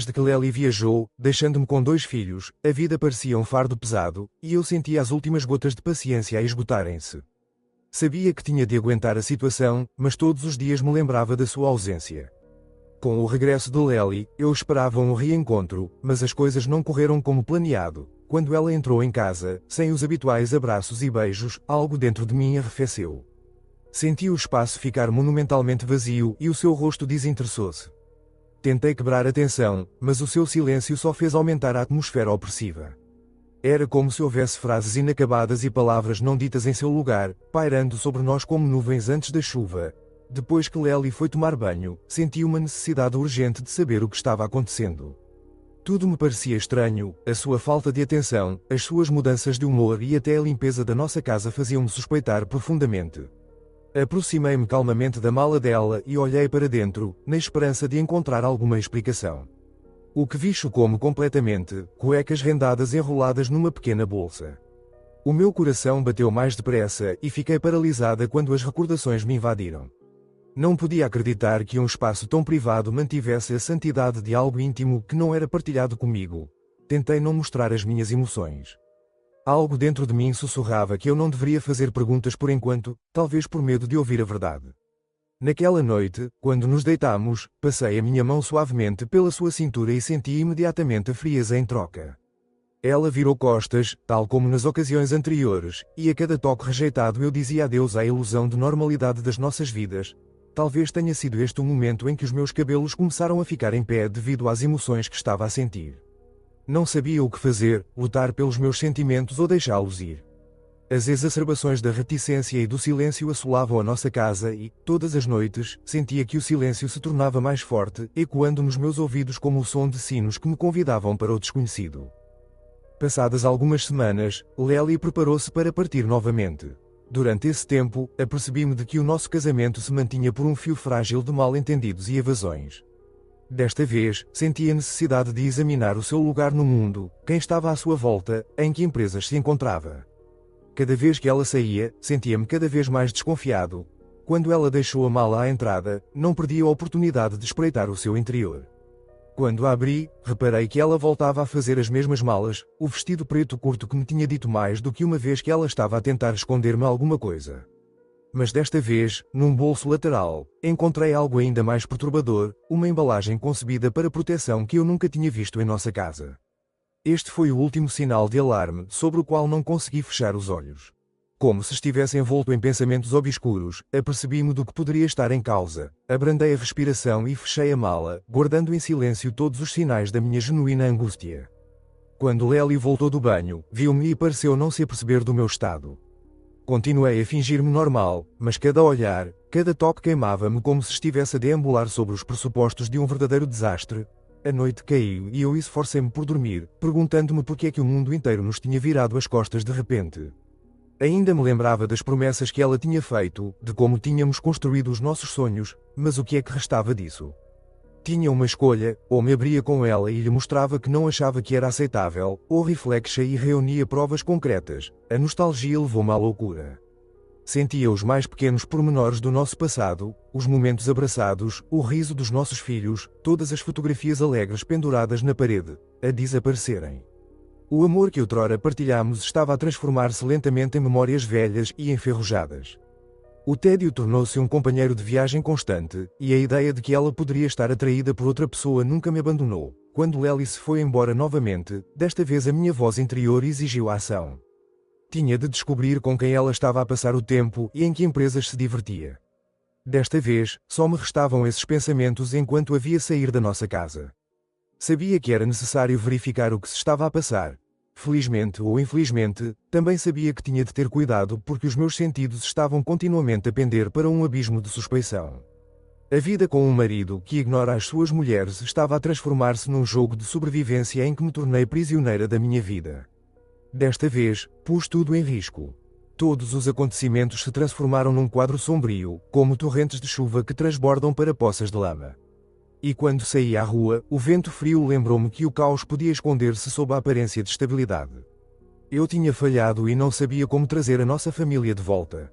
Desde que Lely viajou, deixando-me com 2 filhos, a vida parecia um fardo pesado, e eu sentia as últimas gotas de paciência a esgotarem-se. Sabia que tinha de aguentar a situação, mas todos os dias me lembrava da sua ausência. Com o regresso de Lely, eu esperava um reencontro, mas as coisas não correram como planeado. Quando ela entrou em casa, sem os habituais abraços e beijos, algo dentro de mim arrefeceu. Senti o espaço ficar monumentalmente vazio e o seu rosto desinteressou-se. Tentei quebrar a tensão, mas o seu silêncio só fez aumentar a atmosfera opressiva. Era como se houvesse frases inacabadas e palavras não ditas em seu lugar, pairando sobre nós como nuvens antes da chuva. Depois que Lely foi tomar banho, senti uma necessidade urgente de saber o que estava acontecendo. Tudo me parecia estranho, a sua falta de atenção, as suas mudanças de humor e até a limpeza da nossa casa faziam-me suspeitar profundamente. Aproximei-me calmamente da mala dela e olhei para dentro, na esperança de encontrar alguma explicação. O que vi chocou-me completamente: cuecas rendadas enroladas numa pequena bolsa. O meu coração bateu mais depressa e fiquei paralisada quando as recordações me invadiram. Não podia acreditar que um espaço tão privado mantivesse a santidade de algo íntimo que não era partilhado comigo. Tentei não mostrar as minhas emoções. Algo dentro de mim sussurrava que eu não deveria fazer perguntas por enquanto, talvez por medo de ouvir a verdade. Naquela noite, quando nos deitamos, passei a minha mão suavemente pela sua cintura e senti imediatamente a frieza em troca. Ela virou costas, tal como nas ocasiões anteriores, e a cada toque rejeitado eu dizia adeus à ilusão de normalidade das nossas vidas. Talvez tenha sido este o momento em que os meus cabelos começaram a ficar em pé devido às emoções que estava a sentir. Não sabia o que fazer, lutar pelos meus sentimentos ou deixá-los ir. As exacerbações da reticência e do silêncio assolavam a nossa casa e, todas as noites, sentia que o silêncio se tornava mais forte, ecoando nos meus ouvidos como o som de sinos que me convidavam para o desconhecido. Passadas algumas semanas, Lely preparou-se para partir novamente. Durante esse tempo, apercebi-me de que o nosso casamento se mantinha por um fio frágil de mal-entendidos e evasões. Desta vez, senti a necessidade de examinar o seu lugar no mundo, quem estava à sua volta, em que empresas se encontrava. Cada vez que ela saía, sentia-me cada vez mais desconfiado. Quando ela deixou a mala à entrada, não perdi a oportunidade de espreitar o seu interior. Quando a abri, reparei que ela voltava a fazer as mesmas malas, o vestido preto curto que me tinha dito mais do que uma vez que ela estava a tentar esconder-me alguma coisa. Mas desta vez, num bolso lateral, encontrei algo ainda mais perturbador, uma embalagem concebida para proteção que eu nunca tinha visto em nossa casa. Este foi o último sinal de alarme sobre o qual não consegui fechar os olhos. Como se estivesse envolto em pensamentos obscuros, apercebi-me do que poderia estar em causa. Abrandei a respiração e fechei a mala, guardando em silêncio todos os sinais da minha genuína angústia. Quando Lely voltou do banho, viu-me e pareceu não se aperceber do meu estado. Continuei a fingir-me normal, mas cada olhar, cada toque queimava-me como se estivesse a deambular sobre os pressupostos de um verdadeiro desastre. A noite caiu e eu esforcei-me por dormir, perguntando-me por que é que o mundo inteiro nos tinha virado as costas de repente. Ainda me lembrava das promessas que ela tinha feito, de como tínhamos construído os nossos sonhos, mas o que é que restava disso? Tinha uma escolha: ou me abria com ela e lhe mostrava que não achava que era aceitável, ou refletia e reunia provas concretas. A nostalgia levou-me à loucura. Sentia os mais pequenos pormenores do nosso passado, os momentos abraçados, o riso dos nossos filhos, todas as fotografias alegres penduradas na parede, a desaparecerem. O amor que outrora partilhámos estava a transformar-se lentamente em memórias velhas e enferrujadas. O tédio tornou-se um companheiro de viagem constante, e a ideia de que ela poderia estar atraída por outra pessoa nunca me abandonou. Quando Lely se foi embora novamente, desta vez a minha voz interior exigiu a ação. Tinha de descobrir com quem ela estava a passar o tempo e em que empresas se divertia. Desta vez, só me restavam esses pensamentos enquanto a via sair da nossa casa. Sabia que era necessário verificar o que se estava a passar. Felizmente ou infelizmente, também sabia que tinha de ter cuidado porque os meus sentidos estavam continuamente a pender para um abismo de suspeição. A vida com um marido que ignora as suas mulheres estava a transformar-se num jogo de sobrevivência em que me tornei prisioneira da minha vida. Desta vez, pus tudo em risco. Todos os acontecimentos se transformaram num quadro sombrio, como torrentes de chuva que transbordam para poças de lama. E quando saí à rua, o vento frio lembrou-me que o caos podia esconder-se sob a aparência de estabilidade. Eu tinha falhado e não sabia como trazer a nossa família de volta.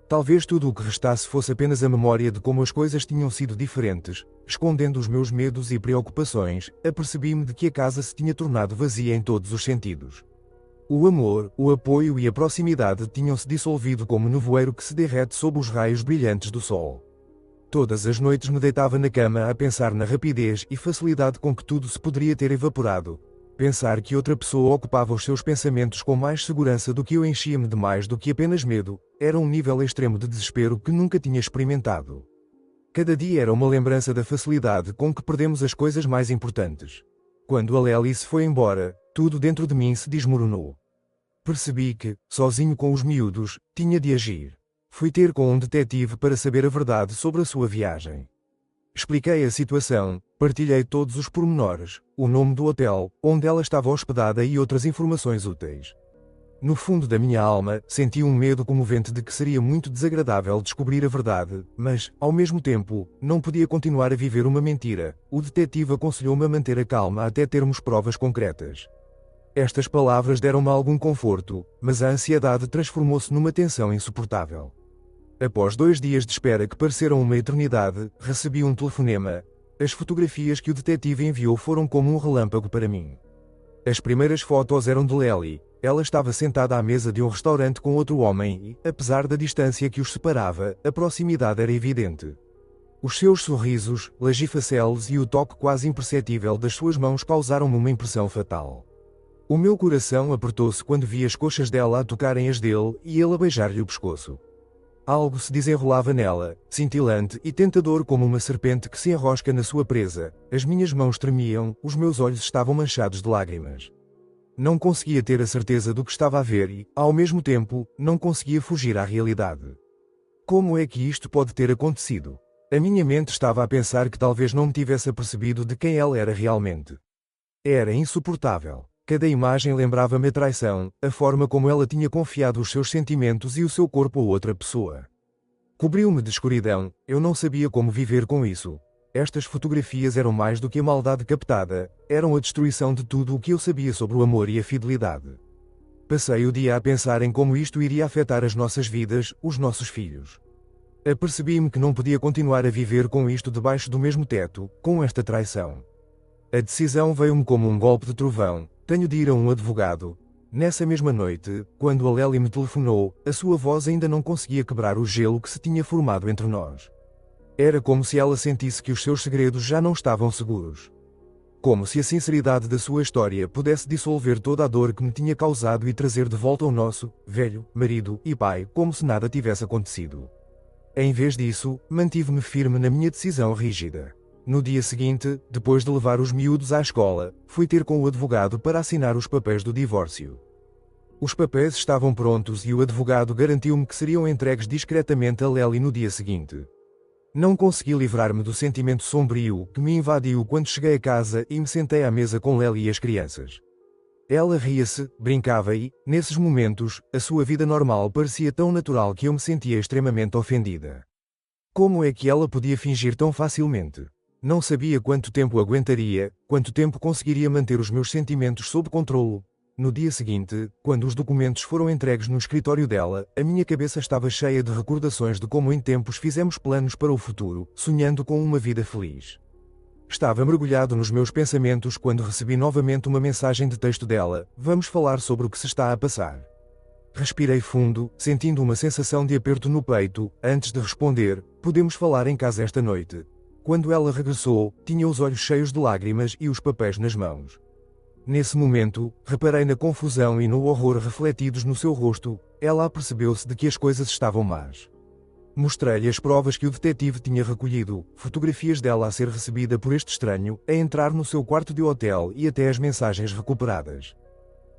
Talvez tudo o que restasse fosse apenas a memória de como as coisas tinham sido diferentes. Escondendo os meus medos e preocupações, apercebi-me de que a casa se tinha tornado vazia em todos os sentidos. O amor, o apoio e a proximidade tinham-se dissolvido como nevoeiro que se derrete sob os raios brilhantes do sol. Todas as noites me deitava na cama a pensar na rapidez e facilidade com que tudo se poderia ter evaporado. Pensar que outra pessoa ocupava os seus pensamentos com mais segurança do que eu enchia-me de mais do que apenas medo, era um nível extremo de desespero que nunca tinha experimentado. Cada dia era uma lembrança da facilidade com que perdemos as coisas mais importantes. Quando a Lely se foi embora, tudo dentro de mim se desmoronou. Percebi que, sozinho com os miúdos, tinha de agir. Fui ter com um detetive para saber a verdade sobre a sua viagem. Expliquei a situação, partilhei todos os pormenores, o nome do hotel, onde ela estava hospedada e outras informações úteis. No fundo da minha alma, senti um medo comovente de que seria muito desagradável descobrir a verdade, mas, ao mesmo tempo, não podia continuar a viver uma mentira. O detetive aconselhou-me a manter a calma até termos provas concretas. Estas palavras deram-me algum conforto, mas a ansiedade transformou-se numa tensão insuportável. Após 2 dias de espera que pareceram uma eternidade, recebi um telefonema. As fotografias que o detetive enviou foram como um relâmpago para mim. As primeiras fotos eram de Lely. Ela estava sentada à mesa de um restaurante com outro homem e, apesar da distância que os separava, a proximidade era evidente. Os seus sorrisos, lagifaceles e o toque quase imperceptível das suas mãos causaram-me uma impressão fatal. O meu coração apertou-se quando vi as coxas dela a tocarem as dele e ele a beijar-lhe o pescoço. Algo se desenrolava nela, cintilante e tentador como uma serpente que se enrosca na sua presa. As minhas mãos tremiam, os meus olhos estavam manchados de lágrimas. Não conseguia ter a certeza do que estava a ver e, ao mesmo tempo, não conseguia fugir à realidade. Como é que isto pode ter acontecido? A minha mente estava a pensar que talvez não me tivesse apercebido de quem ela era realmente. Era insuportável. Cada imagem lembrava-me a traição, a forma como ela tinha confiado os seus sentimentos e o seu corpo a outra pessoa. Cobriu-me de escuridão, eu não sabia como viver com isso. Estas fotografias eram mais do que a maldade captada, eram a destruição de tudo o que eu sabia sobre o amor e a fidelidade. Passei o dia a pensar em como isto iria afetar as nossas vidas, os nossos filhos. Apercebi-me que não podia continuar a viver com isto debaixo do mesmo teto, com esta traição. A decisão veio-me como um golpe de trovão. Tenho de ir a um advogado. Nessa mesma noite, quando a Lely me telefonou, a sua voz ainda não conseguia quebrar o gelo que se tinha formado entre nós. Era como se ela sentisse que os seus segredos já não estavam seguros. Como se a sinceridade da sua história pudesse dissolver toda a dor que me tinha causado e trazer de volta o nosso, velho, marido e pai, como se nada tivesse acontecido. Em vez disso, mantive-me firme na minha decisão rígida. No dia seguinte, depois de levar os miúdos à escola, fui ter com o advogado para assinar os papéis do divórcio. Os papéis estavam prontos e o advogado garantiu-me que seriam entregues discretamente a Lely no dia seguinte. Não consegui livrar-me do sentimento sombrio que me invadiu quando cheguei a casa e me sentei à mesa com Lely e as crianças. Ela ria-se, brincava e, nesses momentos, a sua vida normal parecia tão natural que eu me sentia extremamente ofendida. Como é que ela podia fingir tão facilmente? Não sabia quanto tempo aguentaria, quanto tempo conseguiria manter os meus sentimentos sob controlo. No dia seguinte, quando os documentos foram entregues no escritório dela, a minha cabeça estava cheia de recordações de como em tempos fizemos planos para o futuro, sonhando com uma vida feliz. Estava mergulhado nos meus pensamentos quando recebi novamente uma mensagem de texto dela: "Vamos falar sobre o que se está a passar." Respirei fundo, sentindo uma sensação de aperto no peito, antes de responder: "Podemos falar em casa esta noite." Quando ela regressou, tinha os olhos cheios de lágrimas e os papéis nas mãos. Nesse momento, reparei na confusão e no horror refletidos no seu rosto. Ela apercebeu-se de que as coisas estavam más. Mostrei-lhe as provas que o detetive tinha recolhido, fotografias dela a ser recebida por este estranho, a entrar no seu quarto de hotel e até as mensagens recuperadas.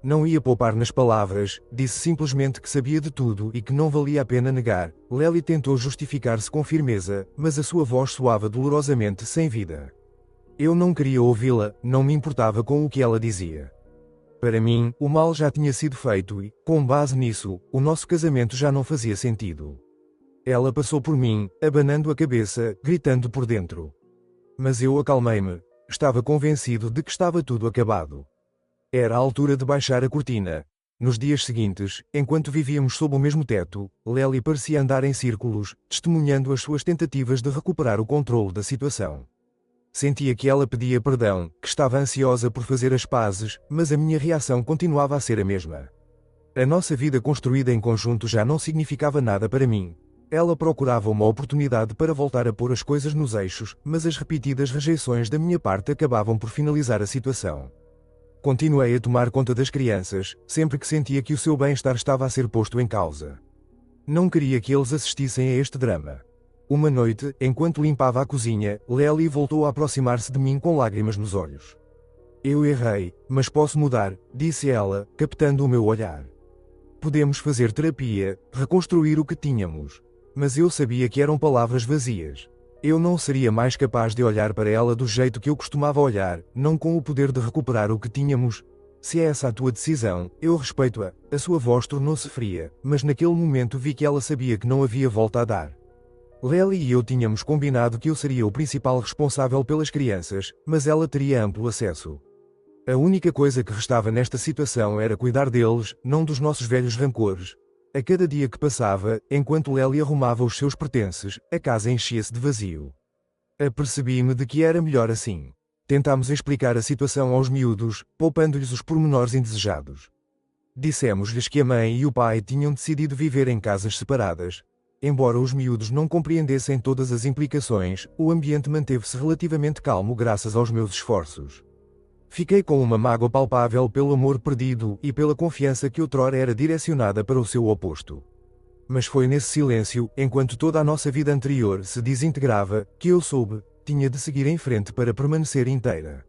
Não ia poupar nas palavras, disse simplesmente que sabia de tudo e que não valia a pena negar. Lely tentou justificar-se com firmeza, mas a sua voz soava dolorosamente sem vida. Eu não queria ouvi-la, não me importava com o que ela dizia. Para mim, o mal já tinha sido feito e, com base nisso, o nosso casamento já não fazia sentido. Ela passou por mim, abanando a cabeça, gritando por dentro. Mas eu acalmei-me. Estava convencido de que estava tudo acabado. Era a altura de baixar a cortina. Nos dias seguintes, enquanto vivíamos sob o mesmo teto, Lely parecia andar em círculos, testemunhando as suas tentativas de recuperar o controle da situação. Sentia que ela pedia perdão, que estava ansiosa por fazer as pazes, mas a minha reação continuava a ser a mesma. A nossa vida construída em conjunto já não significava nada para mim. Ela procurava uma oportunidade para voltar a pôr as coisas nos eixos, mas as repetidas rejeições da minha parte acabavam por finalizar a situação. Continuei a tomar conta das crianças, sempre que sentia que o seu bem-estar estava a ser posto em causa. Não queria que eles assistissem a este drama. Uma noite, enquanto limpava a cozinha, Lely voltou a aproximar-se de mim com lágrimas nos olhos. Eu errei, mas posso mudar, disse ela, captando o meu olhar. Podemos fazer terapia, reconstruir o que tínhamos. Mas eu sabia que eram palavras vazias. Eu não seria mais capaz de olhar para ela do jeito que eu costumava olhar, não com o poder de recuperar o que tínhamos. Se é essa a tua decisão, eu respeito-a. A sua voz tornou-se fria, mas naquele momento vi que ela sabia que não havia volta a dar. Lely e eu tínhamos combinado que eu seria o principal responsável pelas crianças, mas ela teria amplo acesso. A única coisa que restava nesta situação era cuidar deles, não dos nossos velhos rancores. A cada dia que passava, enquanto Lely arrumava os seus pertences, a casa enchia-se de vazio. Apercebi-me de que era melhor assim. Tentámos explicar a situação aos miúdos, poupando-lhes os pormenores indesejados. Dissemos-lhes que a mãe e o pai tinham decidido viver em casas separadas. Embora os miúdos não compreendessem todas as implicações, o ambiente manteve-se relativamente calmo graças aos meus esforços. Fiquei com uma mágoa palpável pelo amor perdido e pela confiança que outrora era direcionada para o seu oposto. Mas foi nesse silêncio, enquanto toda a nossa vida anterior se desintegrava, que eu soube, tinha de seguir em frente para permanecer inteira.